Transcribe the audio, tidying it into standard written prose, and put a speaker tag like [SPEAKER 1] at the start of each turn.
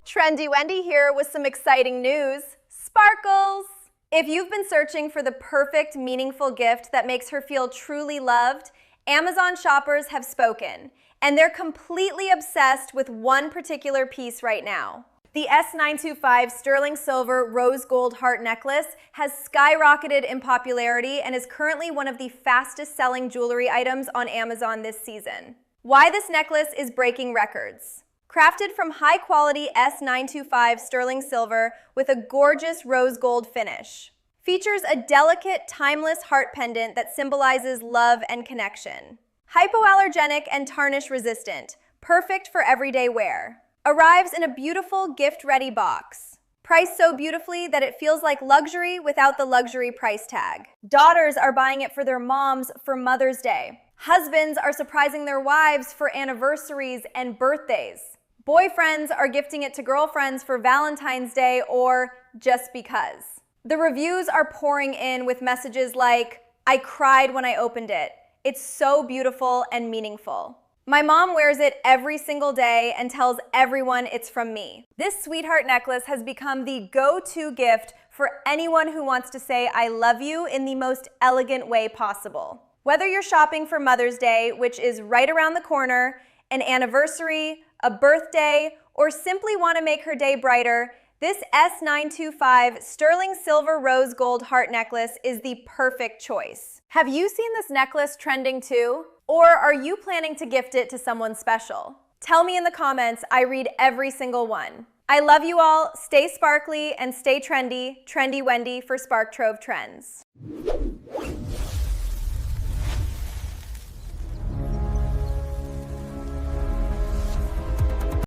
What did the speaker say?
[SPEAKER 1] Trendy Wendy here with some exciting news. Sparkles! If you've been searching for the perfect, meaningful gift that makes her feel truly loved, Amazon shoppers have spoken, and they're completely obsessed with one particular piece right now. The S925 sterling silver rose gold heart necklace has skyrocketed in popularity and is currently one of the fastest selling jewelry items on Amazon this season. Why this necklace is breaking records. Crafted from high-quality S925 sterling silver with a gorgeous rose gold finish. Features a delicate, timeless heart pendant that symbolizes love and connection. Hypoallergenic and tarnish-resistant, perfect for everyday wear. Arrives in a beautiful gift-ready box. Priced so beautifully that it feels like luxury without the luxury price tag. Daughters are buying it for their moms for Mother's Day. Husbands are surprising their wives for anniversaries and birthdays. Boyfriends are gifting it to girlfriends for Valentine's Day or just because. The reviews are pouring in with messages like, "I cried when I opened it. It's so beautiful and meaningful. My mom wears it every single day and tells everyone it's from me." This sweetheart necklace has become the go-to gift for anyone who wants to say I love you in the most elegant way possible. Whether you're shopping for Mother's Day, which is right around the corner, an anniversary, a birthday, or simply want to make her day brighter, this S925 sterling silver rose gold heart necklace is the perfect choice. Have you seen this necklace trending too? Or are you planning to gift it to someone special? Tell me in the comments, I read every single one. I love you all, stay sparkly and stay trendy. Trendy Wendy for Spark Trove Trends.